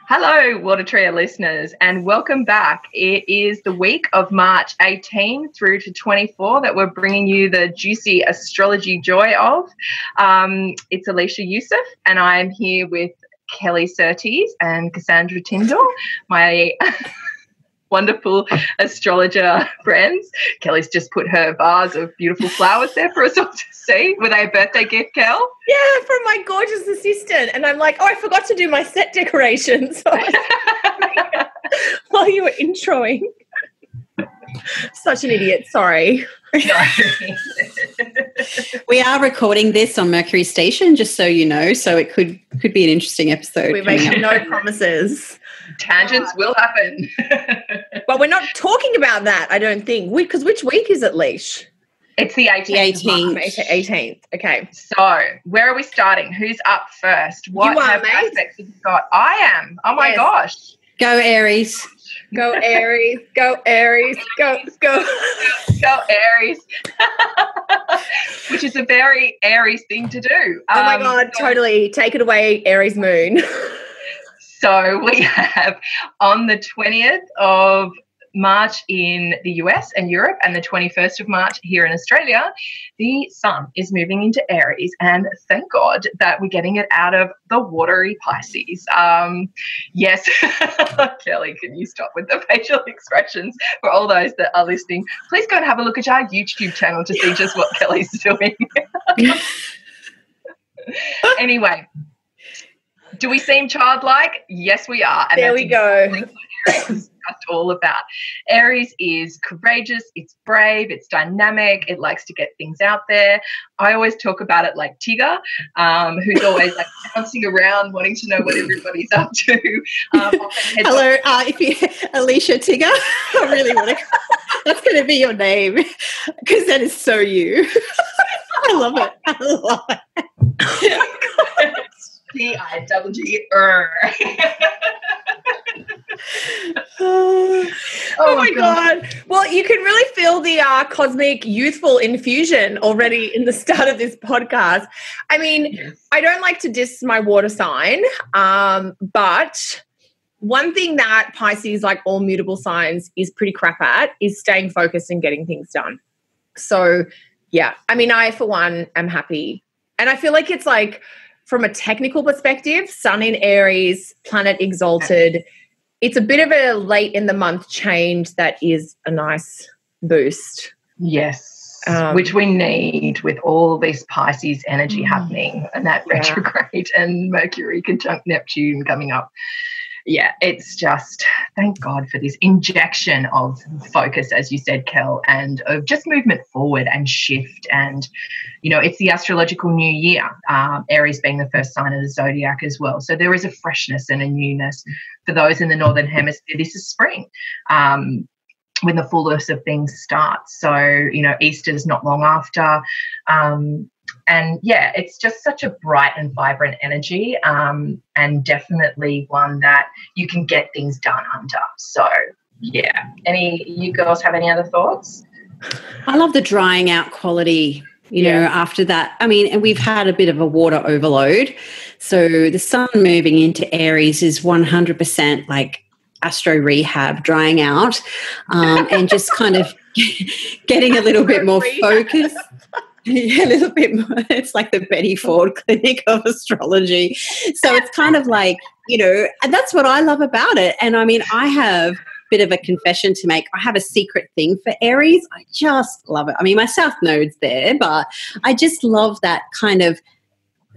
Hello, Water Trio listeners, and welcome back. It is the week of March 18 through to 24 that we're bringing you the juicy astrology joy of. It's Alicia Youssef, and I'm here with Kelly Surtees and Cassandra Tyndall, my wonderful astrologer friends. Kelly's just put her vase of beautiful flowers there for us all to see. Were they a birthday gift, Kel? Yeah, from my gorgeous assistant. And I'm like, I forgot to do my set decorations while you were introing. Such an idiot. Sorry. We are recording this on Mercury Station, just so you know, so it could be an interesting episode. We're making no promises. Tangents will happen. But we're not talking about that, I don't think. Because which week is it, Leash? It's the 18th. 18th. Okay. So where are we starting? Who's up first? What aspects have you got? I am. Oh, my gosh. Go Aries. Go Aries. Go Aries. Go. Go Aries. Which is a very Aries thing to do. Oh, my God. Totally. Take it away, Aries Moon. So we have on the 20th of March in the US and Europe and the 21st of March here in Australia, the sun is moving into Aries, and thank God that we're getting it out of the watery Pisces. Yes, Kelly, can you stop with the facial expressions for all those that are listening? Please go and have a look at our YouTube channel to see just what Kelly's doing. Anyway. Do we seem childlike? Yes, we are. And there we go. Aries is just all about. Aries is courageous, it's brave, it's dynamic, it likes to get things out there. I always talk about it like Tigger, who's always like bouncing around wanting to know what everybody's up to. Hello, Alicia Tigger. I really want to. That's going to be your name because that is so you. I love it. I love it. T-I-double-G-er. Oh my God. Well, you can really feel the cosmic youthful infusion already in the start of this podcast. I mean, yes. I don't like to diss my water sign, but one thing that Pisces, like all mutable signs, is pretty crap at is staying focused and getting things done. So, yeah, I mean, I, for one, am happy. And I feel like it's like, from a technical perspective, Sun in Aries, planet exalted, it's a bit of a late in the month change that is a nice boost. Yes, which we need with all this Pisces energy happening and that retrograde and Mercury conjunct Neptune coming up. Yeah, it's just, thank God for this injection of focus, as you said, Kel, and of just movement forward and shift. And, you know, it's the astrological new year, Aries being the first sign of the zodiac as well. So there is a freshness and a newness for those in the Northern Hemisphere. This is spring. When the fullness of things starts. So, you know, Easter's not long after. And, yeah, it's just such a bright and vibrant energy and definitely one that you can get things done under. So, yeah. You girls have any other thoughts? I love the drying out quality, you know, after that. I mean, and we've had a bit of a water overload. So the sun moving into Aries is 100% like astro rehab, drying out and just kind of getting a little bit more focused. Yeah, a little bit more. It's like the Betty Ford Clinic of astrology. So it's kind of like, you know, and that's what I love about it. And I mean, I have a bit of a confession to make. I have a secret thing for Aries. I just love it. I mean, my South Node's there, but I just love that kind of,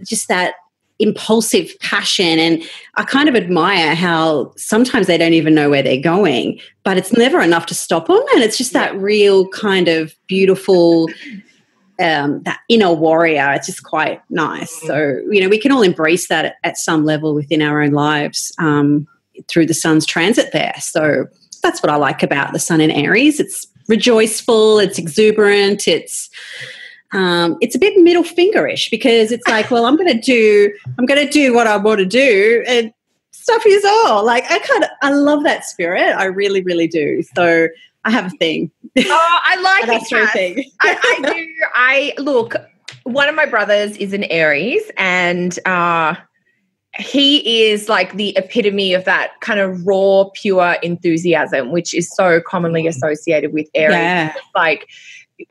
just that impulsive passion. And I kind of admire how sometimes they don't even know where they're going, but it's never enough to stop them. And it's just that real kind of beautiful, that inner warrior. It's just quite nice. So, you know, we can all embrace that at some level within our own lives through the sun's transit there. So that's what I like about the sun in Aries. It's rejoiceful, it's exuberant, it's a bit middle fingerish because it's like, well, I'm going to do what I want to do, and stuff is all like, I love that spirit. I really, really do. So I have a thing. Oh, I like it. Thing. I do. Look, one of my brothers is an Aries, and he is like the epitome of that kind of raw, pure enthusiasm, which is so commonly associated with Aries. Yeah. Like,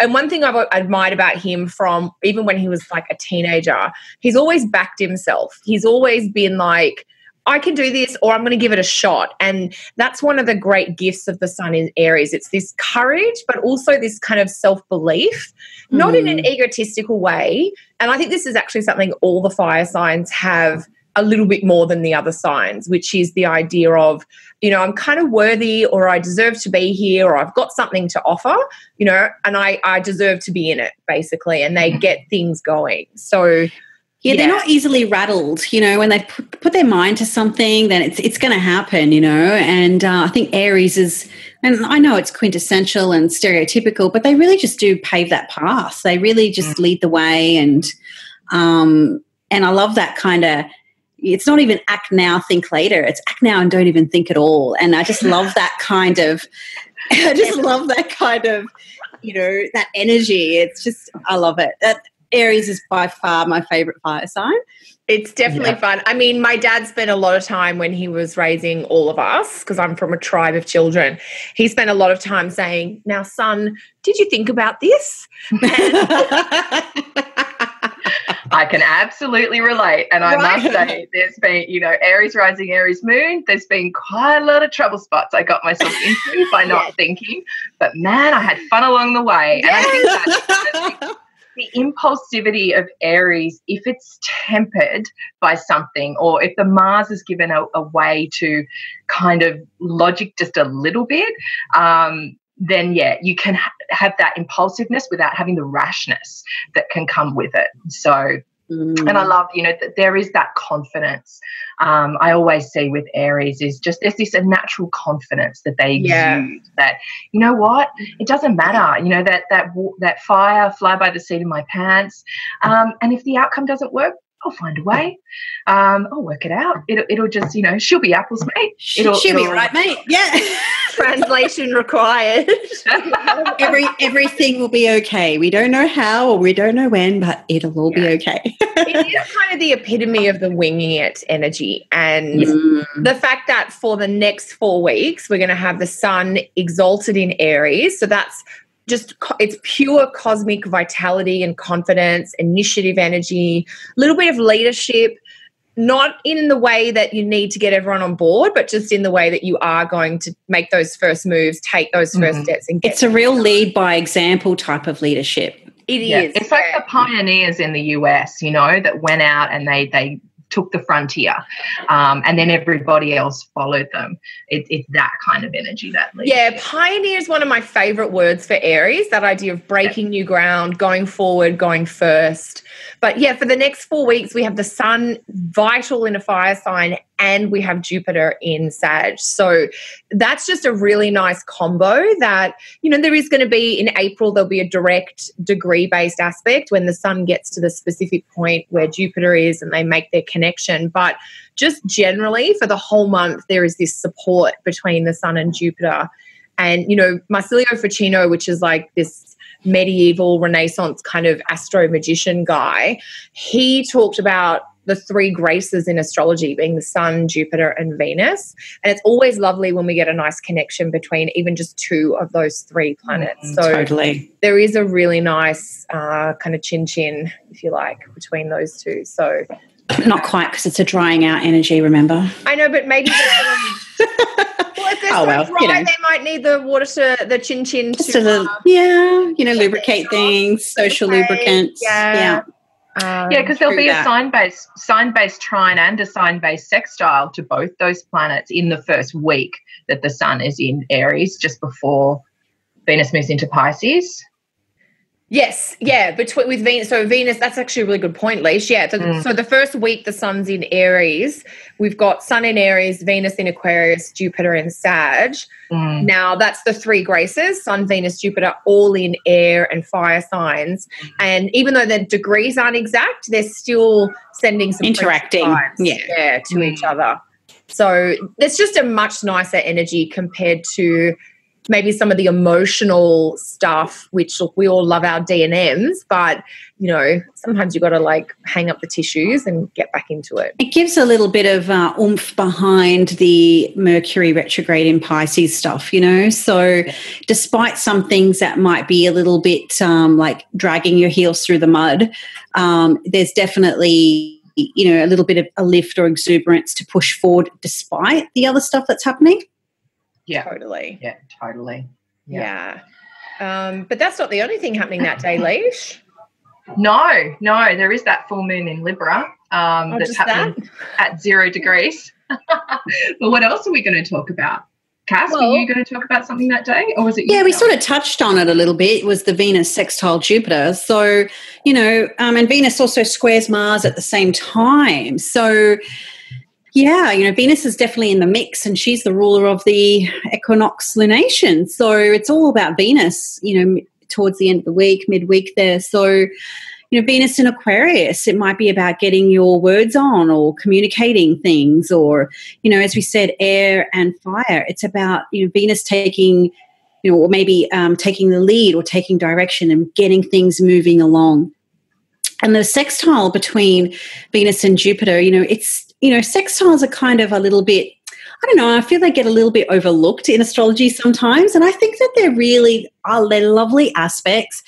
and one thing I've admired about him from even when he was like a teenager, he's always backed himself. He's always been like, I can do this, or I'm going to give it a shot. And that's one of the great gifts of the sun in Aries. It's this courage, but also this kind of self-belief, not in an egotistical way. And I think this is actually something all the fire signs have a little bit more than the other signs, which is the idea of, you know, I'm kind of worthy, or I deserve to be here, or I've got something to offer, you know, and I deserve to be in it, basically, and they get things going. So, yeah, they're not easily rattled, you know, when they put their mind to something, then it's going to happen, you know, and I think Aries is, and I know it's quintessential and stereotypical, but they really just do pave that path. They really just lead the way, and I love that kind of, it's not even act now, think later. It's act now and don't even think at all. And I just love that kind of, you know, that energy. It's just, I love it. That Aries is by far my favorite fire sign. It's definitely fun. I mean, my dad spent a lot of time when he was raising all of us, because I'm from a tribe of children. He spent a lot of time saying, now, son, did you think about this? I can absolutely relate. And I must say, there's been, you know, Aries rising, Aries moon, there's been quite a lot of trouble spots I got myself into by not thinking. But, man, I had fun along the way. And I think that's the impulsivity of Aries, if it's tempered by something, or if the Mars is given a way to kind of logic just a little bit, then, you can have that impulsiveness without having the rashness that can come with it. So, and I love, you know, that there is that confidence. I always see with Aries is just there's this natural confidence that they exude, that, you know what, it doesn't matter, you know, that fire, fly by the seat of my pants. And if the outcome doesn't work, I'll find a way. I'll work it out. It'll just, you know, she'll be apples, mate. She'll be right, mate. Yeah. Translation required. Everything will be okay. We don't know how, or we don't know when, but it'll all be okay. It is kind of the epitome of the winging it energy. And the fact that for the next 4 weeks, we're going to have the sun exalted in Aries. So that's just, it's pure cosmic vitality and confidence, initiative energy, a little bit of leadership, not in the way that you need to get everyone on board, but just in the way that you are going to make those first moves, take those first steps. And it's a real lead by example type of leadership. It is. It's like the pioneers in the US, you know, that went out and they took the frontier, and then everybody else followed them. It's that kind of energy that leads. Yeah, pioneer is one of my favorite words for Aries, that idea of breaking new ground, going forward, going first. But, for the next 4 weeks, we have the sun vital in a fire sign, and we have Jupiter in Sag. So that's just a really nice combo that, you know, there is going to be in April, there'll be a direct degree-based aspect when the sun gets to the specific point where Jupiter is and they make their connection. But just generally for the whole month, there is this support between the sun and Jupiter. And, you know, Marsilio Ficino, which is like this medieval Renaissance kind of astro magician guy, he talked about the 3 graces in astrology being the sun, Jupiter, and Venus. And it's always lovely when we get a nice connection between even just 2 of those 3 planets. So totally. There is a really nice kind of chin-chin, if you like, between those 2. So not quite, because it's a drying out energy, remember? I know, but maybe if they're dry, you know, they might need the water to the chin-chin to lubricate things, social lubricants. Because there'll be a sign-based trine and a sign-based sextile to both those planets in the first week that the sun is in Aries, just before Venus moves into Pisces. Yes, with Venus. So Venus, that's actually a really good point, Leash. Yeah, so the first week the sun's in Aries, we've got sun in Aries, Venus in Aquarius, Jupiter in Sag. Now that's the 3 graces, sun, Venus, Jupiter, all in air and fire signs. And even though the degrees aren't exact, they're still sending some interacting to each other. So it's just a much nicer energy compared to maybe some of the emotional stuff, which look, we all love our D&Ms, but you know, sometimes you got to like hang up the tissues and get back into it. It gives a little bit of oomph behind the Mercury retrograde in Pisces stuff, you know. So despite some things that might be a little bit like dragging your heels through the mud, there's definitely, you know, a little bit of a lift or exuberance to push forward despite the other stuff that's happening. Yeah, totally. Yeah, totally. Yeah. But that's not the only thing happening that day, Leish. No, there is that full moon in Libra that's happening at 0 degrees. But what else are we going to talk about? Cass, were you going to talk about something that day, or was it you? Yeah, we sort of touched on it a little bit. It was the Venus sextile Jupiter. So, you know, and Venus also squares Mars at the same time. So, yeah, you know, Venus is definitely in the mix, and she's the ruler of the Equinox lunation. So it's all about Venus, you know, towards the end of the week, midweek there. So, you know, Venus in Aquarius, it might be about getting your words on or communicating things, or, you know, as we said, air and fire. It's about, you know, Venus taking, you know, or maybe taking the lead or taking direction and getting things moving along. And the sextile between Venus and Jupiter, you know, it's, you know, sextiles are kind of a little bit, I don't know, I feel they get a little bit overlooked in astrology sometimes. And I think that they're lovely aspects,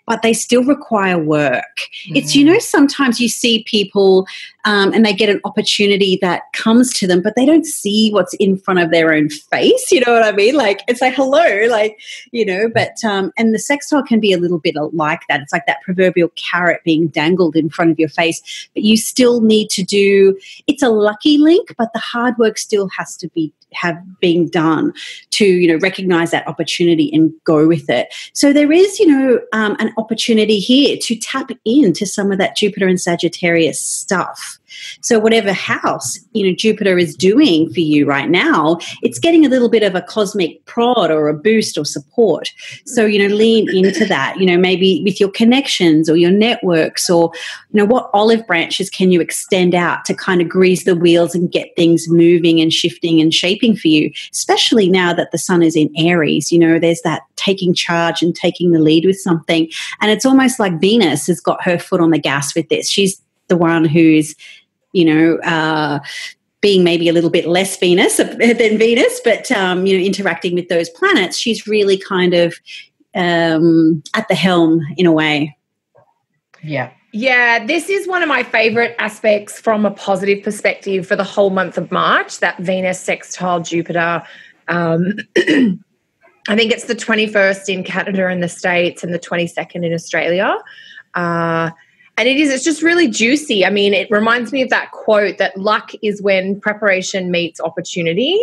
but they still require work. Mm-hmm. It's, you know, sometimes you see people and they get an opportunity that comes to them, but they don't see what's in front of their own face. You know what I mean? Like, it's like, hello, like, you know, but, and the sextile can be a little bit like that. It's like that proverbial carrot being dangled in front of your face, but you still need to do, it's a lucky link, but the hard work still has to have been done to, you know, recognize that opportunity and go with it. So there is, you know, an opportunity here to tap into some of that Jupiter and Sagittarius stuff. So whatever house, you know, Jupiter is doing for you right now, it's getting a little bit of a cosmic prod or a boost or support. So, you know, lean into that, you know, maybe with your connections or your networks, or, you know, what olive branches can you extend out to kind of grease the wheels and get things moving and shifting and shaping for you, especially now that the sun is in Aries. You know, there's that taking charge and taking the lead with something. And it's almost like Venus has got her foot on the gas with this. She's the one who's, you know, being maybe a little bit less Venus than Venus, but, you know, interacting with those planets, she's really kind of at the helm in a way. Yeah. Yeah, this is one of my favorite aspects from a positive perspective for the whole month of March, that Venus sextile Jupiter. I think it's the 21st in Canada and the States and the 22nd in Australia. And it's just really juicy. I mean, it reminds me of that quote that luck is when preparation meets opportunity.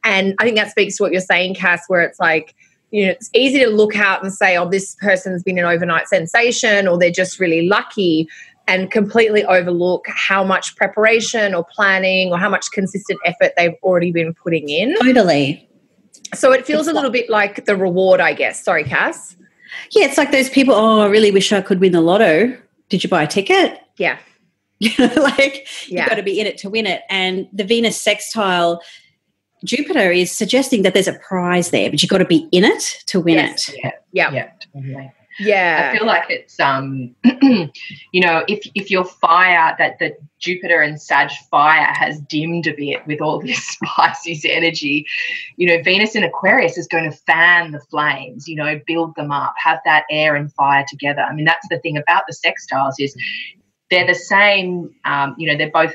And I think that speaks to what you're saying, Cass, where it's like, you know, it's easy to look out and say, oh, this person's been an overnight sensation, or they're just really lucky, and completely overlook how much preparation or planning or how much consistent effort they've already been putting in. Totally. So it feels a little bit like the reward, I guess. Sorry, Cass. Yeah, it's like those people, oh, I really wish I could win the lotto. Did you buy a ticket? Yeah. You've got to be in it to win it. And the Venus sextile Jupiter is suggesting that there's a prize there, but you've got to be in it to win it. Yeah. Totally. Yeah. I feel like it's, you know, if your fire, that the Jupiter and Sag fire has dimmed a bit with all this Pisces energy, you know, Venus in Aquarius is going to fan the flames, you know, build them up, have that air and fire together. I mean, that's the thing about the sextiles is they're the same, you know, they're both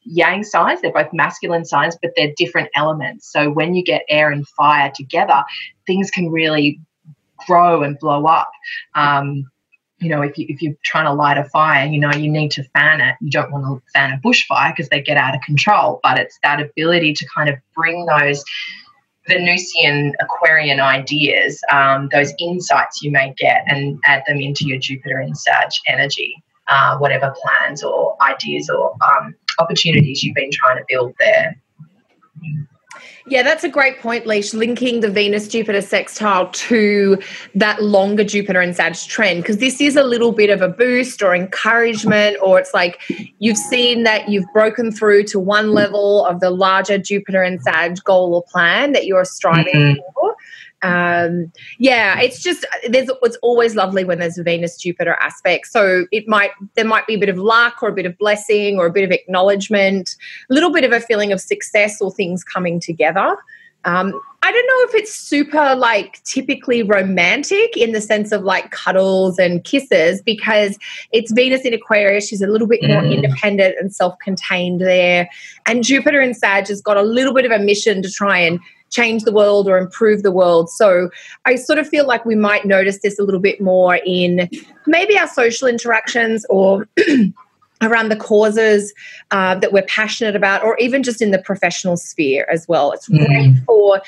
yang signs, they're both masculine signs, but they're different elements. So when you get air and fire together, things can really grow and blow up. You know, if you're trying to light a fire, you know, you need to fan it. You don't want to fan a bushfire because they get out of control, but it's that ability to kind of bring those Venusian Aquarian ideas, those insights you may get, and add them into your Jupiter and Sag energy, whatever plans or ideas or opportunities you've been trying to build there. Yeah, that's a great point, Leash, linking the Venus-Jupiter sextile to that longer Jupiter and Sag trend, because this is a little bit of a boost or encouragement, or it's like you've seen that you've broken through to one level of the larger Jupiter and Sag goal or plan that you're striving for. It's always lovely when there's a Venus-Jupiter aspect. So there might be a bit of luck or a bit of blessing or a bit of acknowledgement, a little bit of a feeling of success or things coming together. I don't know if it's super like typically romantic in the sense of like cuddles and kisses, because it's Venus in Aquarius. She's a little bit more independent and self-contained there. And Jupiter in Sag has got a little bit of a mission to try and change the world or improve the world. So I sort of feel like we might notice this a little bit more in maybe our social interactions or around the causes that we're passionate about, or even just in the professional sphere as well. It's great for,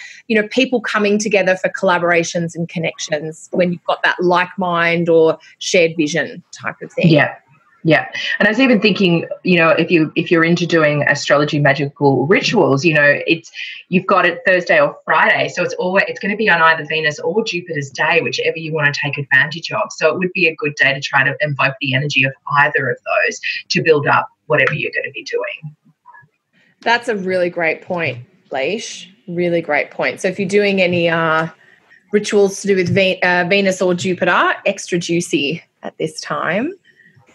people coming together for collaborations and connections when you've got that like mind or shared vision type of thing. Yeah. Yeah. And I was even thinking, if you're into doing astrology magical rituals, you've got it Thursday or Friday. So it's going to be on either Venus or Jupiter's day, whichever you want to take advantage of. So it would be a good day to try to invoke the energy of either of those to build up whatever you're going to be doing. That's a really great point, Leash. Really great point. So if you're doing any rituals to do with Venus or Jupiter, extra juicy at this time.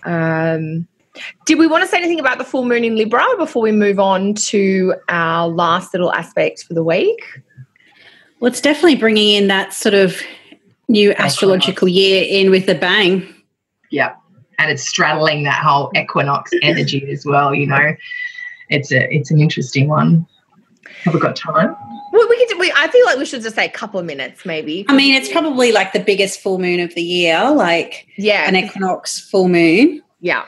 Did we want to say anything about the full moon in Libra before we move on to our last little aspect for the week? Well, it's definitely bringing in that sort of new astrological year in with a bang. Yeah, and it's straddling that whole equinox energy as well. It's an interesting one. Have we got time? Well, I feel like we should just say a couple of minutes, maybe. I mean, it's probably like the biggest full moon of the year, an equinox full moon. Yeah.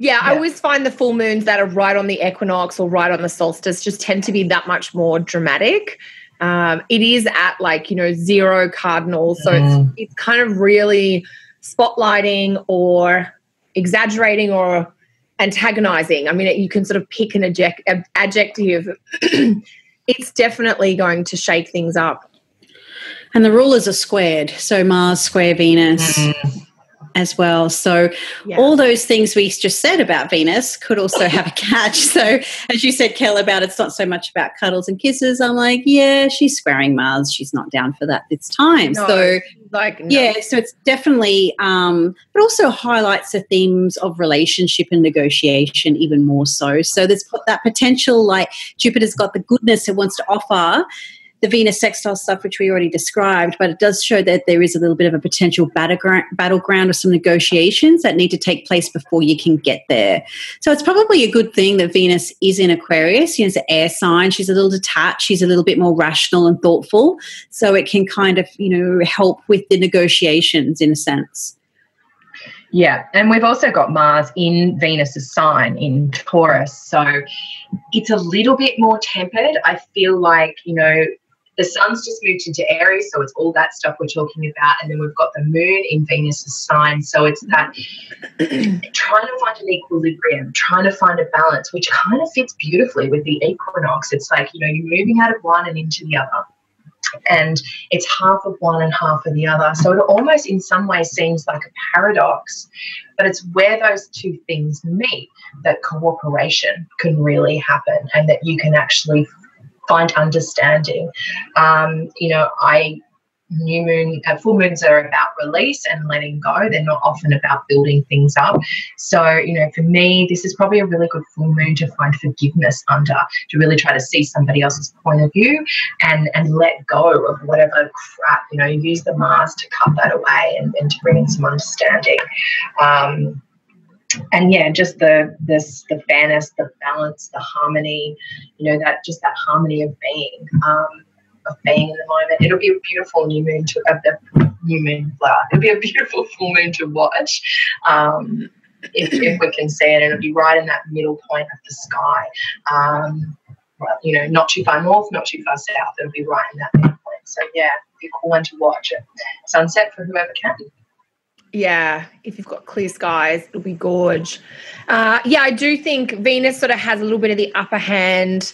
I always find the full moons that are right on the equinox or right on the solstice just tend to be that much more dramatic. It is at 0 cardinal, so it's kind of really spotlighting or exaggerating or antagonizing. I mean, you can sort of pick an adjective. It's definitely going to shake things up. And the rulers are squared, so Mars square Venus as well. So all those things we just said about Venus could also have a catch. So as you said, Kel, about it's not so much about cuddles and kisses. I'm like, yeah, she's squaring Mars. She's not down for that this time. No, so no. So it's definitely, but also highlights the themes of relationship and negotiation even more so. So there's that potential, like Jupiter's got the goodness it wants to offer, the Venus sextile stuff, which we already described, but it does show that there is a little bit of a potential battleground or some negotiations that need to take place before you can get there. So it's probably a good thing that Venus is in Aquarius. It's an air sign. She's a little detached. She's a little bit more rational and thoughtful. So it can kind of, help with the negotiations in a sense. Yeah, and we've also got Mars in Venus's sign in Taurus. So it's a little bit more tempered. I feel like, the sun's just moved into Aries, so it's all that stuff we're talking about. And then we've got the moon in Venus's sign. So it's that trying to find an equilibrium, trying to find a balance, which kind of fits beautifully with the equinox. It's like, you're moving out of one and into the other. And it's half of one and half of the other. So it almost in some ways seems like a paradox, but it's where those two things meet that cooperation can really happen and that you can actually find understanding. Full moons are about release and letting go. They're not often about building things up. So, for me, this is probably a really good full moon to find forgiveness under, to really try to see somebody else's point of view and let go of whatever crap, use the Mars to cut that away and to bring in some understanding. Just the fairness, the balance, the harmony, that harmony of being in the moment. It'll be a beautiful new moon It'll be a beautiful full moon to watch if we can see it. It'll be right in that middle point of the sky. Not too far north, not too far south. It'll be right in that middle point. So, it'll be a cool one to watch at sunset for whoever can. Yeah, if you've got clear skies, it'll be gorge. I do think Venus sort of has a little bit of the upper hand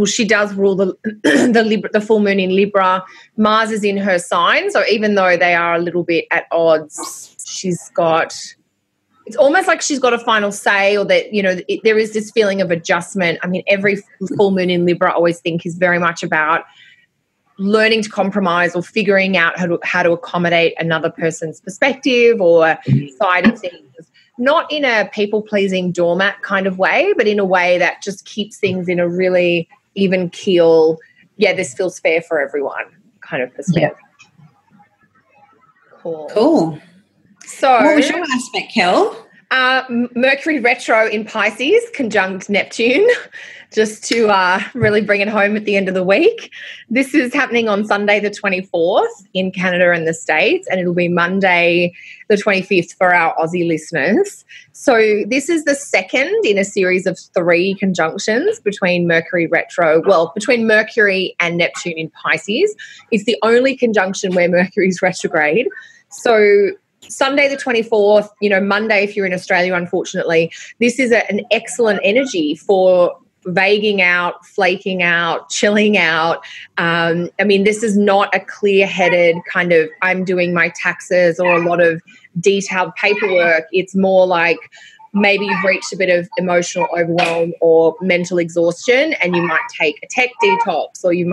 She does rule the full moon in Libra. Mars is in her sign, so even though they are a little bit at odds, it's almost like she's got a final say, or that, you know, there is this feeling of adjustment. I mean, every full moon in Libra I always think is very much about learning to compromise or figuring out how to accommodate another person's perspective or side of things. Not in a people-pleasing doormat kind of way, but in a way that just keeps things in a really even keel, this feels fair for everyone kind of perspective. Yeah. Cool. So what was your aspect, Kel? Mercury retro in Pisces, conjunct Neptune, just to really bring it home at the end of the week. This is happening on Sunday the 24th in Canada and the States, and it'll be Monday the 25th for our Aussie listeners. So this is the second in a series of 3 conjunctions between Mercury and Neptune in Pisces. It's the only conjunction where Mercury is retrograde. So Sunday the 24th, Monday if you're in Australia, unfortunately, this is an excellent energy for vaguing out, flaking out, chilling out. This is not a clear-headed kind of I'm doing my taxes or a lot of detailed paperwork. It's more like maybe you've reached a bit of emotional overwhelm or mental exhaustion and you might take a tech detox, or you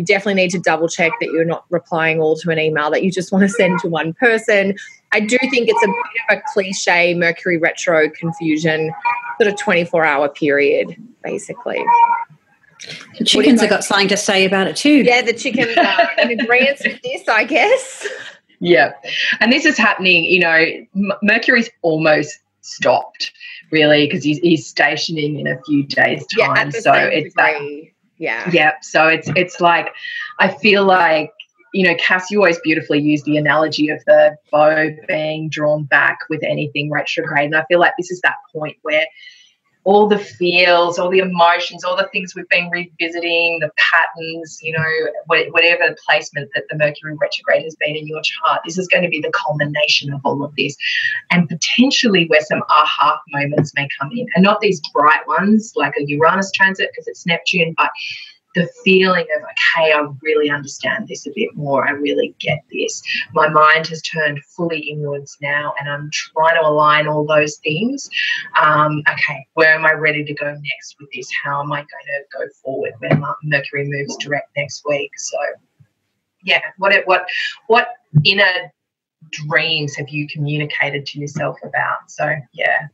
definitely need to double check that you're not replying all to an email that you just want to send to one person. I do think it's a bit of a cliche Mercury retro confusion, sort of 24-hour period, basically. The chickens have got something to say about it too. Yeah, the chickens are in agreement with this, I guess. Yeah. And this is happening, Mercury's almost stopped, really, because he's stationing in a few days' time. So it's degree. Yeah. So it's like, I feel like, Cass, you always beautifully use the analogy of the bow being drawn back with anything retrograde. And I feel like this is that point where all the feels, all the emotions, all the things we've been revisiting, the patterns, whatever placement that the Mercury retrograde has been in your chart, this is going to be the culmination of all of this, and potentially where some aha moments may come in, and not these bright ones like a Uranus transit because it's Neptune, but the feeling of, okay, I really understand this a bit more. I really get this. My mind has turned fully inwards now, and I'm trying to align all those things. Okay, where am I ready to go next with this? How am I going to go forward when Mercury moves direct next week? So, yeah, what inner dreams have you communicated to yourself about? So, yeah.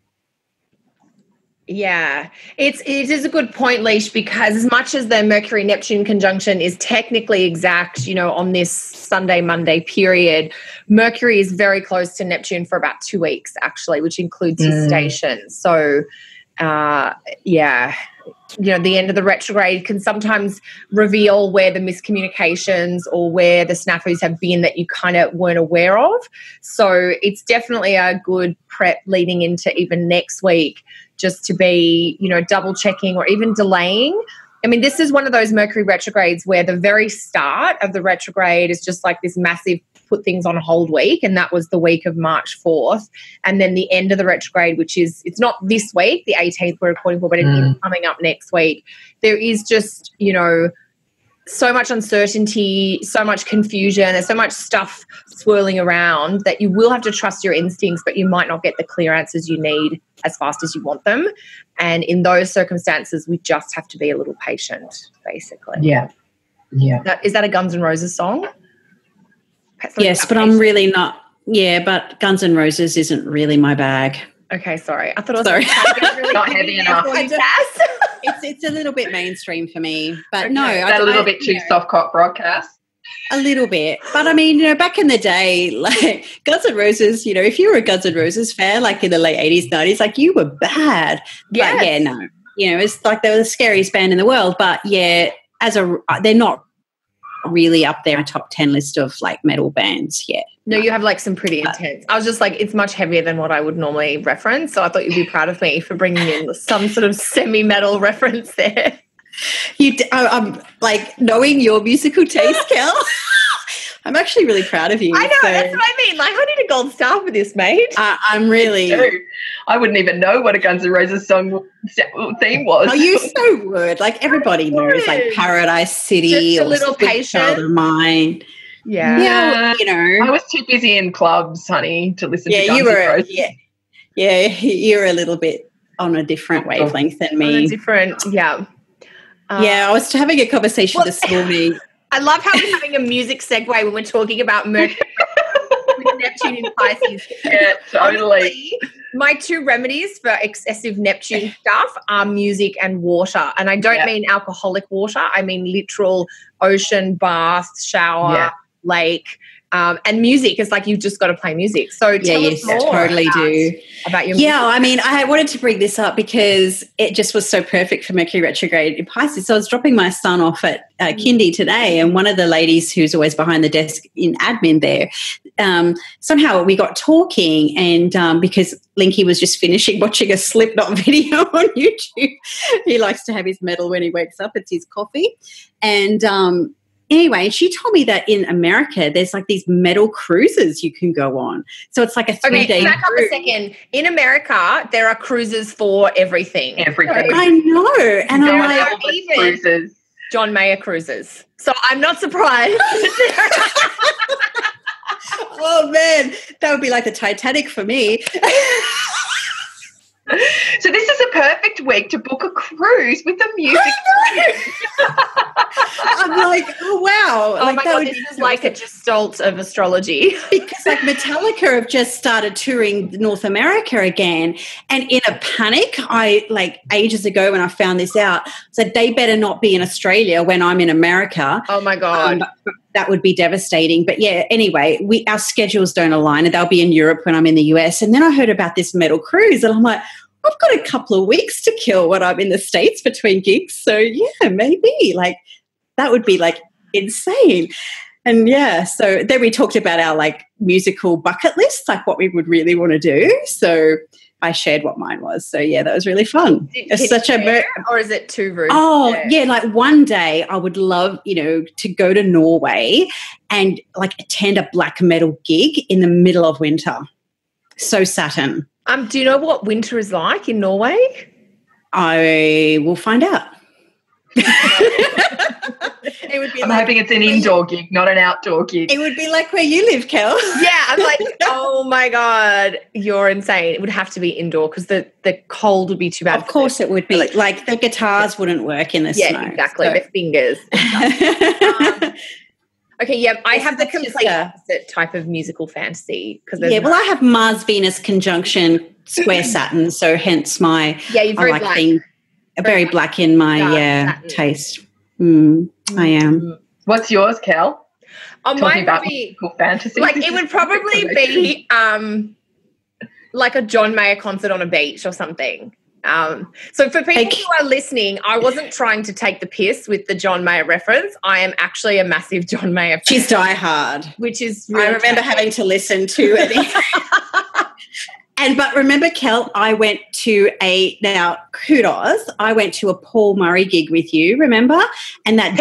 Yeah, it is a good point, Leash, because as much as the Mercury-Neptune conjunction is technically exact, on this Sunday-Monday period, Mercury is very close to Neptune for about 2 weeks, actually, which includes his station. So, the end of the retrograde can sometimes reveal where the miscommunications or where the snafus have been that you kind of weren't aware of. So it's definitely a good prep leading into even next week, just to be, double checking or even delaying. I mean, this is one of those Mercury retrogrades where the very start of the retrograde is just like this massive put things on hold week, and that was the week of March 4th. And then the end of the retrograde, which is, it's not this week, the 18th we're recording for, but it is coming up next week. There is just, so much uncertainty, so much confusion, there's so much stuff swirling around that you will have to trust your instincts, but you might not get the clear answers you need as fast as you want them. And in those circumstances, we just have to be a little patient, basically. Yeah. Is that a Guns N' Roses song? Yes, but I'm really not. Yeah, but Guns N' Roses isn't really my bag. Okay, sorry. I thought I was really not heavy enough. It's a little bit mainstream for me, but okay. No, a little bit too soft cop broadcast. A little bit, but I mean, back in the day, like Guns N' Roses, if you were a Guns N' Roses fan, like in the late 80s, 90s, like you were bad. Yes. But yeah, no, it's like they were the scariest band in the world. But yeah, they're not really up there in a top 10 list of like metal bands yet. No, you have like some pretty intense. I was just like, it's much heavier than what I would normally reference. So I thought you'd be proud of me for bringing in some sort of semi-metal reference there. I'm like knowing your musical taste, Kel. I'm actually really proud of you. I know, that's what I mean. Like, I need a gold star for this, mate. I'm really... I wouldn't even know what a Guns N' Roses song theme was. Oh, you so would. Like, everybody knows, like, Paradise City. Just a little patient. Child of Mine. Yeah. You know. I was too busy in clubs, honey, to listen to Guns N' Roses. Yeah, you're a little bit on a different wavelength than me. On a different, I was having a conversation this morning. I love how we're having a music segue when we're talking about Mercury with Neptune in Pisces. Yeah, totally. Honestly, my two remedies for excessive Neptune stuff are music and water. And I don't mean alcoholic water. I mean literal ocean, bath, shower, lake. And music is like, you've just got to play music. So tell us more totally about your music. Yeah, I mean, I wanted to bring this up because it just was so perfect for Mercury retrograde in Pisces. So I was dropping my son off at kindy today, and one of the ladies who's always behind the desk in admin there, somehow we got talking, and because Linky was just finishing watching a Slipknot video on YouTube. He likes to have his medal when he wakes up. It's his coffee. And anyway, she told me that in America, there's like these metal cruises you can go on. So it's like a 3-day back up a second. In America, there are cruises for everything. I know. And there I'm are like, even cruises. John Mayer cruises. So I'm not surprised. Oh, man, that would be like the Titanic for me. So this is a perfect week to book a cruise with the music. I'm like, oh, wow. Oh, my God, this is like a gestalt of astrology. Because like Metallica have just started touring North America again. And in a panic, I like ages ago when I found this out, said they better not be in Australia when I'm in America. Oh, my God. That would be devastating. But yeah, anyway, our schedules don't align, and they'll be in Europe when I'm in the US. And then I heard about this metal cruise, and I'm like, I've got a couple of weeks to kill when I'm in the States between gigs. So yeah, maybe like that would be like insane. And yeah, so then we talked about our like musical bucket list, like what we would really want to do. So I shared what mine was. So yeah, that was really fun. It's such or is it too rude? Oh yeah, like one day I would love, to go to Norway and like attend a black metal gig in the middle of winter. So Saturn. Do you know what winter is like in Norway? I will find out. It would be I'm hoping it's an indoor gig, not an outdoor gig. It would be like where you live, Kel. Yeah, I'm like, oh my God, you're insane. It would have to be indoor because the cold would be too bad. Of course it would be. Like the guitars wouldn't work in the snow. Yeah, exactly. So. The fingers. Okay, yeah, I have the complete opposite type of musical fantasy. Well, I have Mars, Venus conjunction, square Saturn, so hence my you're very black. Being very black in my taste. I am. What's yours, Kel? Mine about would be musical fantasy. Like it would probably be like a John Mayer concert on a beach or something. So for people who are listening, I wasn't trying to take the piss with the John Mayer reference. I am actually a massive John Mayer fan. She's diehard. Which is really I remember having to listen to it. But remember, Kel, I went to now kudos, I went to a Paul Murray gig with you, remember? And that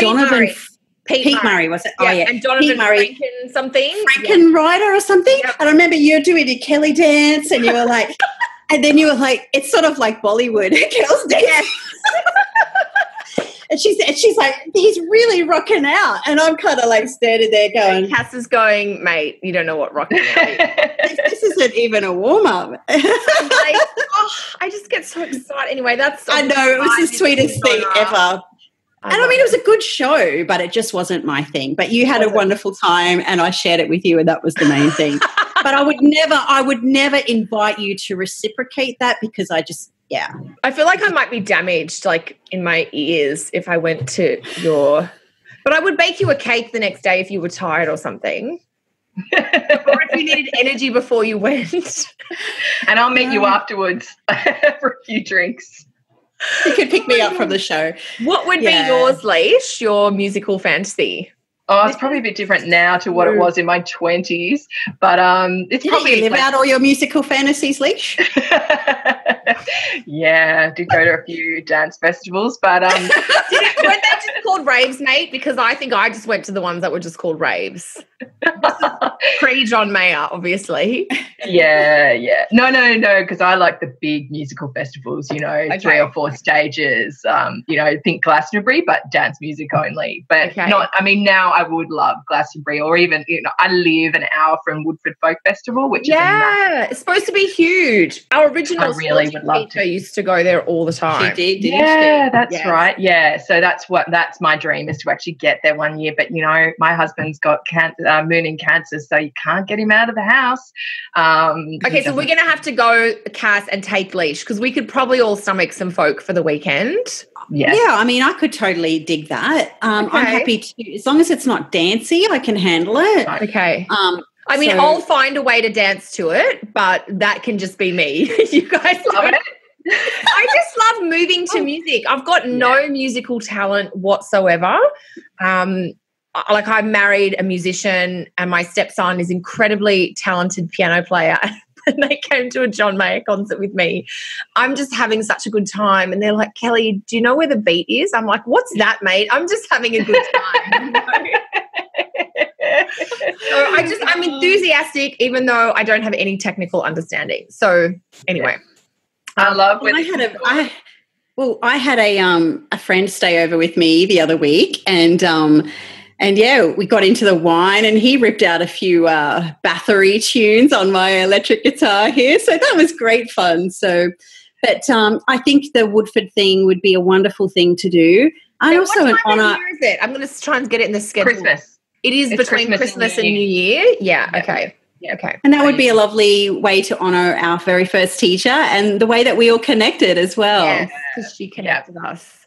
Pete Murray, was it? Yeah. Oh, yeah. And Donovan Franken something. Frankenrider or something. Yep. And I remember you were doing your Kelly dance and you were like, and then you were like, it's sort of like Bollywood girls dance. And she's like, he's really rocking out. And I'm kind of like standing there going. And Cass is going, mate, you don't know what rocking out is. This isn't even a warm-up. I'm like, I just get so excited. Anyway, I know, it was the sweetest thing ever. And I mean, it was a good show, but it just wasn't my thing. But you had a wonderful time and I shared it with you and that was the main thing. But I would never invite you to reciprocate that because I feel like I might be damaged like in my ears if I went to but I would bake you a cake the next day if you were tired or something. Or if you needed energy before you went. And I'll meet you afterwards for a few drinks. You could pick me up from the show. What would be yours, Leash, your musical fantasy? Oh, it's probably a bit different now to what it was in my 20s, but it's probably live out all your musical fantasies, Leash. Yeah, did go to a few dance festivals, but weren't they just called raves, mate? Because I think I just went to the ones that were just called raves. Pre-John Mayer, obviously. Yeah. No, because I like the big musical festivals, 3 or 4 stages, think Glastonbury, but dance music only. But now I would love Glastonbury, or even, I live an hour from Woodford Folk Festival, which is it's supposed to be huge. Our original really would love teacher used to go there all the time. She did, yeah, that's right. Yeah, so that's my dream, is to actually get there one year. But my husband's got Moon in Cancer, so you can't get him out of the house. Okay, so we're going to have to go, Cass, and take leash, because we could probably all stomach some folk for the weekend. Yes. Yeah, I mean, I could totally dig that. I'm happy to, as long as it's not dancey, I can handle it. Okay. I'll find a way to dance to it, but that can just be me. You guys love it. I just love moving to music. I've got no musical talent whatsoever. I married a musician, and my stepson is incredibly talented piano player. And they came to a John Mayer concert with me. I'm just having such a good time. And they're like, Kelly, do you know where the beat is? I'm like, what's that, mate? I'm just having a good time. So I'm enthusiastic, even though I don't have any technical understanding. So anyway. I love when I had a friend stay over with me the other week, and we got into the wine, and he ripped out a few Bathory tunes on my electric guitar here. So that was great fun. But I think the Woodford thing would be a wonderful thing to do. What time of year is it? I'm going to try and get it in the schedule. Christmas. It is between Christmas and New Year. Yeah. Okay. Yeah. Okay. And that would be a lovely way to honour our very first teacher, and the way that we all connected as well. Yes, because she connected us.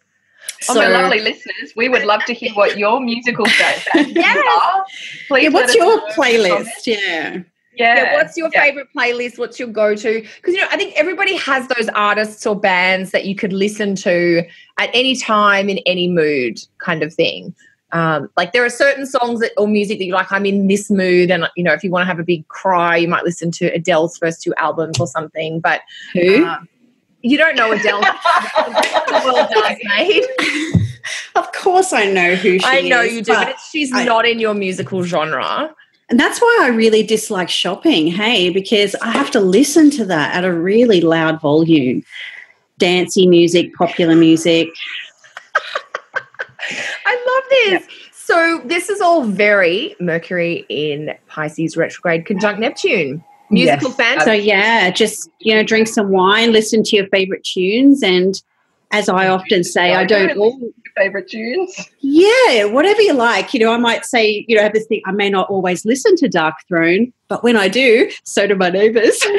My lovely listeners, we would love to hear what your musical taste are. Please. What's your playlist? Yeah, what's your favourite playlist? What's your go-to? Because, I think everybody has those artists or bands that you could listen to at any time in any mood, kind of thing. There are certain songs or music that you like, I'm in this mood, and, if you want to have a big cry, you might listen to Adele's first 2 albums or something. But who? You don't know Adele. The world does, mate. Of course I know who she is. I know you do, but she's not in your musical genre. And that's why I really dislike shopping, because I have to listen to that at a really loud volume. Dancey music, popular music. I love this. Yeah. So this is all very Mercury in Pisces retrograde conjunct Neptune. Musical fan. So just drink some wine, listen to your favorite tunes, and as I often say, I don't all favorite tunes. Yeah, whatever you like. I might say, I have this thing. I may not always listen to Dark Throne, but when I do, so do my neighbours. Oh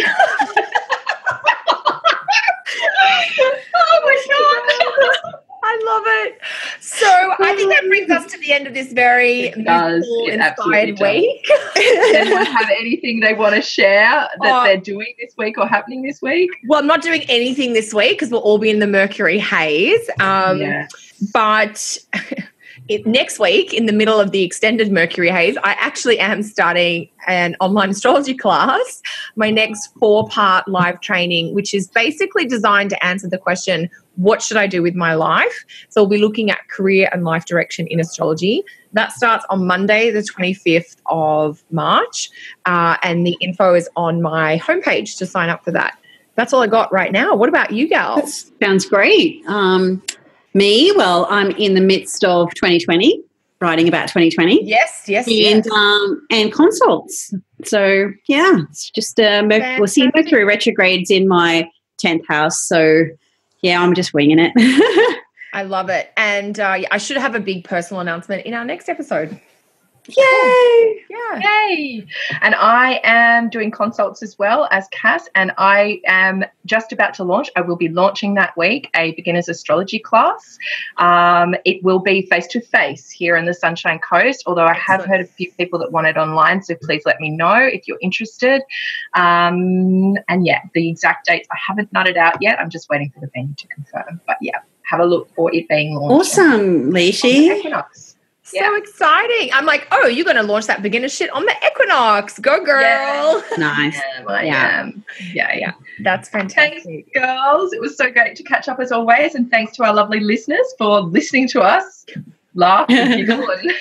my God. I love it. So I think that brings us to the end of this very inspired week. Does anyone have anything they want to share that they're doing this week or happening this week? Well, I'm not doing anything this week because we'll all be in the Mercury haze. But next week, in the middle of the extended Mercury haze, I actually am starting an online astrology class, my next 4-part live training, which is basically designed to answer the question, what should I do with my life? So we'll be looking at career and life direction in astrology. That starts on Monday, the 25th of March, and the info is on my homepage to sign up for that. That's all I got right now. What about you, Gal? That sounds great. Me, well, I'm in the midst of 2020, writing about 2020. Yes. And consults. So, it's just we'll see Mercury retrogrades in my 10th house. So, I'm just winging it. I love it. And I should have a big personal announcement in our next episode. Yay! Yeah. Yay! And I am doing consults as well as Cass, and I am just about to launch. I will be launching that week a beginner's astrology class. It will be face-to-face here in the Sunshine Coast, although I have heard a few people that want it online, so please let me know if you're interested. And the exact dates I haven't nutted out yet. I'm just waiting for the venue to confirm. But have a look for it being launched. Awesome, Lishi. Equinox. So exciting. I'm like, oh, you're going to launch that beginner shit on the Equinox. Go, girl. Yeah. Nice. I am. Yeah. That's fantastic. Thanks, girls. It was so great to catch up as always. And thanks to our lovely listeners for listening to us laugh and giggle and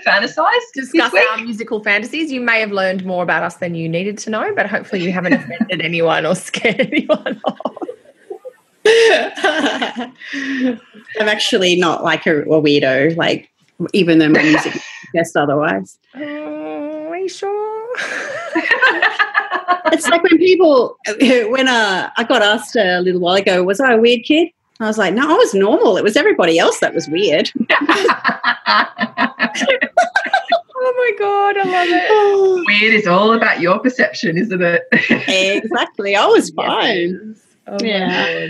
fantasize. Discuss our musical fantasies. You may have learned more about us than you needed to know, but hopefully you haven't offended anyone or scared anyone off. I'm actually not like a weirdo, like, even though my music suggests otherwise. Are you sure? It's like when people, when I got asked a little while ago, was I a weird kid? I was like, no, I was normal. It was everybody else that was weird. Oh my God, I love it. Weird is all about your perception, isn't it? Exactly. I was fine. Oh yeah.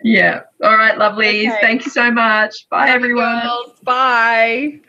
Yeah. All right, lovelies. Okay. Thank you so much. Bye, everyone. Girls. Bye.